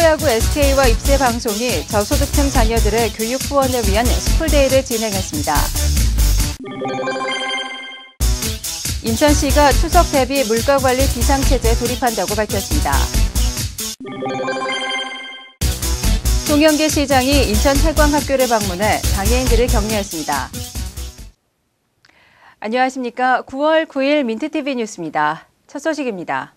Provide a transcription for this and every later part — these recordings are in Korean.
프로야구 SK와 입새방송이 저소득층 자녀들의 교육 후원을 위한 스쿨데이를 진행했습니다. 인천시가 추석 대비 물가관리 비상체제에 돌입한다고 밝혔습니다. 송영길 시장이 인천 해광학교를 방문해 장애인들을 격려했습니다. 안녕하십니까. 9월 9일 민트TV 뉴스입니다. 첫 소식입니다.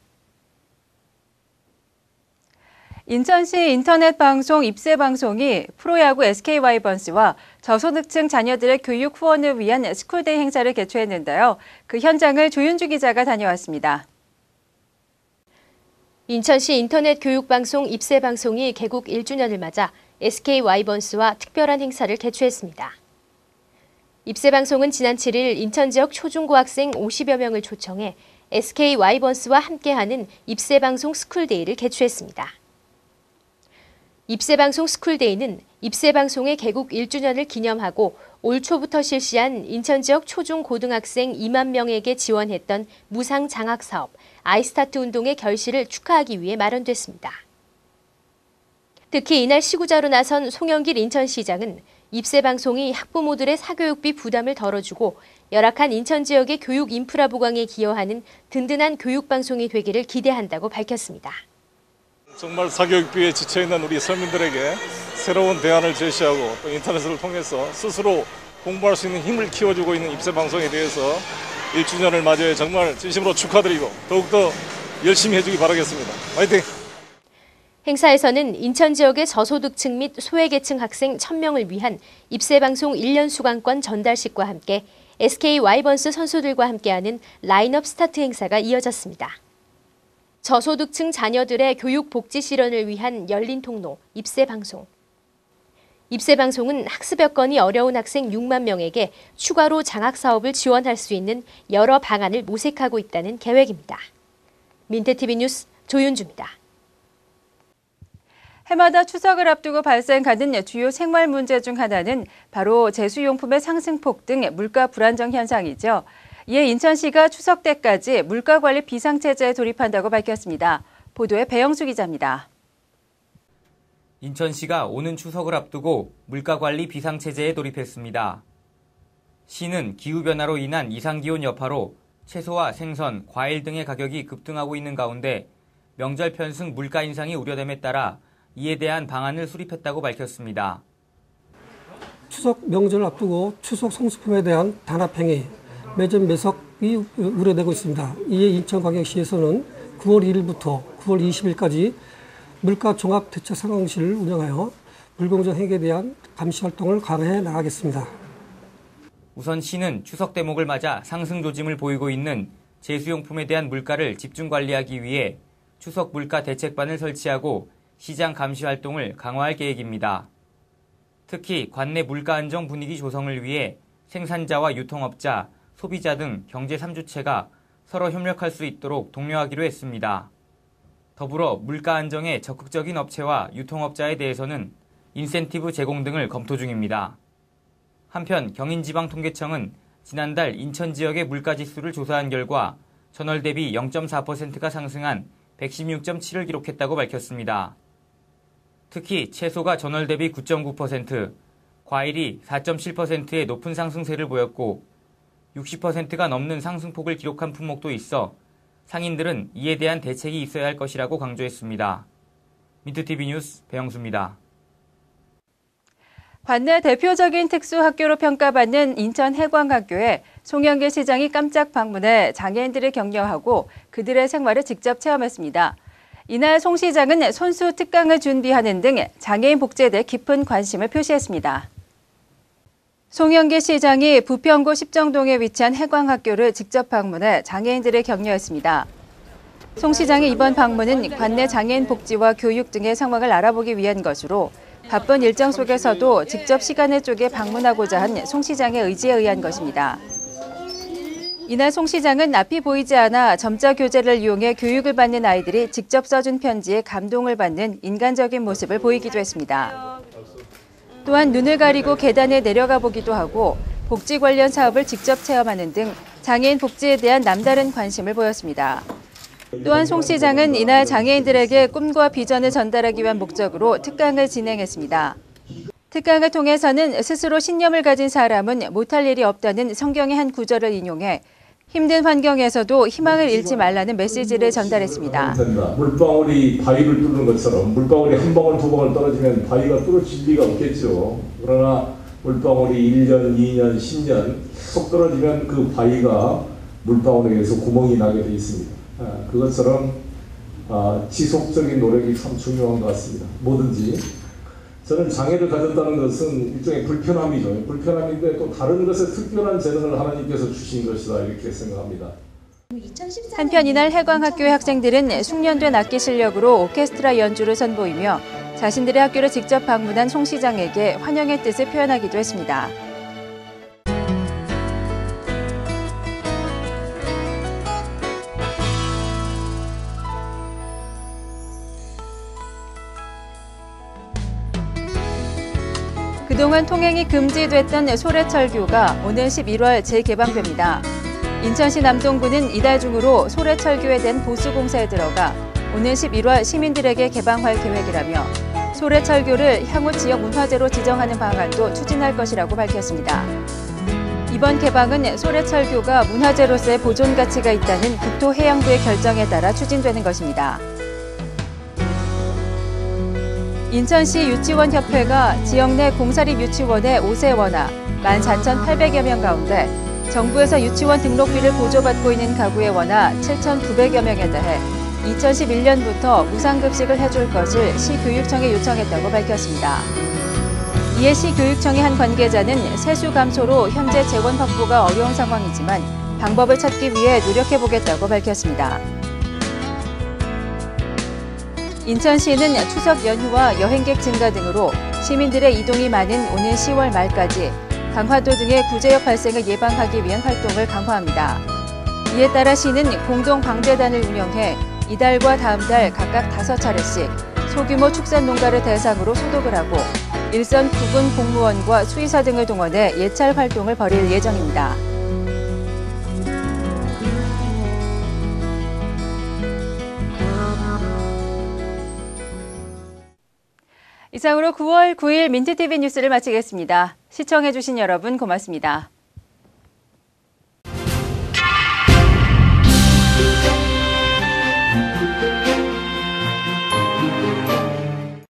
인천시 인터넷 방송 입새방송이 프로야구 SK 와이번스와 저소득층 자녀들의 교육 후원을 위한 스쿨데이 행사를 개최했는데요. 그 현장을 조윤주 기자가 다녀왔습니다. 인천시 인터넷 교육방송 입새방송이 개국 1주년을 맞아 SK 와이번스와 특별한 행사를 개최했습니다. 입새방송은 지난 7일 인천 지역 초중고학생 50여 명을 초청해 SK 와이번스와 함께하는 입새방송 스쿨데이를 개최했습니다. 입새방송 스쿨데이는 입새방송의 개국 1주년을 기념하고 올 초부터 실시한 인천 지역 초중고등학생 2만 명에게 지원했던 무상 장학 사업 아이스타트 운동의 결실을 축하하기 위해 마련됐습니다. 특히 이날 시구자로 나선 송영길 인천시장은 입새방송이 학부모들의 사교육비 부담을 덜어주고 열악한 인천 지역의 교육 인프라 보강에 기여하는 든든한 교육방송이 되기를 기대한다고 밝혔습니다. 정말 사교육비에 지쳐있는 우리 서민들에게 새로운 대안을 제시하고 또 인터넷을 통해서 스스로 공부할 수 있는 힘을 키워주고 있는 입새방송에 대해서 1주년을 맞이해 정말 진심으로 축하드리고 더욱더 열심히 해주기 바라겠습니다. 화이팅! 행사에서는 인천 지역의 저소득층 및 소외계층 학생 1000명을 위한 입새방송 1년 수강권 전달식과 함께 SK 와이번스 선수들과 함께하는 라인업 스타트 행사가 이어졌습니다. 저소득층 자녀들의 교육 복지 실현을 위한 열린 통로, 입새방송. 입새방송은 학습 여건이 어려운 학생 6만 명에게 추가로 장학 사업을 지원할 수 있는 여러 방안을 모색하고 있다는 계획입니다. 민트TV 뉴스 조윤주입니다. 해마다 추석을 앞두고 발생하는 주요 생활 문제 중 하나는 바로 제수용품의 상승폭 등 물가 불안정 현상이죠. 이에 인천시가 추석 때까지 물가관리 비상체제에 돌입한다고 밝혔습니다. 보도에 배영수 기자입니다. 인천시가 오는 추석을 앞두고 물가관리 비상체제에 돌입했습니다. 시는 기후변화로 인한 이상기온 여파로 채소와 생선, 과일 등의 가격이 급등하고 있는 가운데 명절 편승 물가 인상이 우려됨에 따라 이에 대한 방안을 수립했다고 밝혔습니다. 추석 명절을 앞두고 추석 성수품에 대한 단합행위, 매점 매석이 우려되고 있습니다. 이에 인천광역시에서는 9월 1일부터 9월 20일까지 물가 종합 대책 상황실을 운영하여 불공정 행위에 대한 감시 활동을 강화해 나가겠습니다. 우선 시는 추석 대목을 맞아 상승 조짐을 보이고 있는 제수용품에 대한 물가를 집중 관리하기 위해 추석 물가 대책반을 설치하고 시장 감시 활동을 강화할 계획입니다. 특히 관내 물가 안정 분위기 조성을 위해 생산자와 유통업자, 소비자 등 경제 3주체가 서로 협력할 수 있도록 독려하기로 했습니다. 더불어 물가 안정에 적극적인 업체와 유통업자에 대해서는 인센티브 제공 등을 검토 중입니다. 한편 경인지방통계청은 지난달 인천 지역의 물가지수를 조사한 결과 전월 대비 0.4%가 상승한 116.7을 기록했다고 밝혔습니다. 특히 채소가 전월 대비 9.9%, 과일이 4.7%의 높은 상승세를 보였고 60%가 넘는 상승폭을 기록한 품목도 있어 상인들은 이에 대한 대책이 있어야 할 것이라고 강조했습니다. 민트TV 뉴스 배영수입니다. 관내 대표적인 특수학교로 평가받는 인천 해광학교에 송영길 시장이 깜짝 방문해 장애인들을 격려하고 그들의 생활을 직접 체험했습니다. 이날 송 시장은 손수 특강을 준비하는 등 장애인 복지에 대해 깊은 관심을 표시했습니다. 송영길 시장이 부평구 십정동에 위치한 해광학교를 직접 방문해 장애인들을 격려했습니다. 송 시장의 이번 방문은 관내 장애인 복지와 교육 등의 상황을 알아보기 위한 것으로 바쁜 일정 속에서도 직접 시간을 쪼개 방문하고자 한 송 시장의 의지에 의한 것입니다. 이날 송 시장은 앞이 보이지 않아 점자 교재를 이용해 교육을 받는 아이들이 직접 써준 편지에 감동을 받는 인간적인 모습을 보이기도 했습니다. 또한 눈을 가리고 계단에 내려가 보기도 하고 복지 관련 사업을 직접 체험하는 등 장애인 복지에 대한 남다른 관심을 보였습니다. 또한 송 시장은 이날 장애인들에게 꿈과 비전을 전달하기 위한 목적으로 특강을 진행했습니다. 특강을 통해서는 스스로 신념을 가진 사람은 못할 일이 없다는 성경의 한 구절을 인용해 힘든 환경에서도 희망을 잃지 말라는 메시지를 전달했습니다. 물방울이 바위를 뚫는 것처럼 물방울이 한 방울 두 방울 떨어지면 바위가 뚫어질 리가 없겠죠. 그러나 물방울이 1년, 2년, 10년 계속 떨어지면 그 바위가 물방울에 의해서 구멍이 나게 돼 있습니다. 그것처럼 지속적인 노력이 참 중요한 것 같습니다. 뭐든지. 저는 장애를 가졌다는 것은 일종의 불편함이죠. 불편함인데 또 다른 것에 특별한 재능을 하나님께서 주신 것이다 이렇게 생각합니다. 한편 이날 해광학교의 학생들은 숙련된 악기 실력으로 오케스트라 연주를 선보이며 자신들의 학교를 직접 방문한 송 시장에게 환영의 뜻을 표현하기도 했습니다. 그동안 통행이 금지됐던 소래철교가 오는 11월 재개방됩니다. 인천시 남동구는 이달 중으로 소래철교에 대한 보수공사에 들어가 오는 11월 시민들에게 개방할 계획이라며 소래철교를 향후 지역 문화재로 지정하는 방안도 추진할 것이라고 밝혔습니다. 이번 개방은 소래철교가 문화재로서의 보존 가치가 있다는 국토해양부의 결정에 따라 추진되는 것입니다. 인천시 유치원협회가 지역 내 공사립 유치원의 5세 원화 14,800여 명 가운데 정부에서 유치원 등록비를 보조받고 있는 가구의 원화 7,900여 명에 대해 2011년부터 무상급식을 해줄 것을 시교육청에 요청했다고 밝혔습니다. 이에 시교육청의 한 관계자는 세수 감소로 현재 재원 확보가 어려운 상황이지만 방법을 찾기 위해 노력해보겠다고 밝혔습니다. 인천시는 추석 연휴와 여행객 증가 등으로 시민들의 이동이 많은 오는 10월 말까지 강화도 등의 구제역 발생을 예방하기 위한 활동을 강화합니다. 이에 따라 시는 공동 방대단을 운영해 이달과 다음 달 각각 5차례씩 소규모 축산 농가를 대상으로 소독을 하고 일선 부분 공무원과 수의사 등을 동원해 예찰 활동을 벌일 예정입니다. 이상으로 9월 9일 민트TV 뉴스를 마치겠습니다. 시청해주신 여러분 고맙습니다.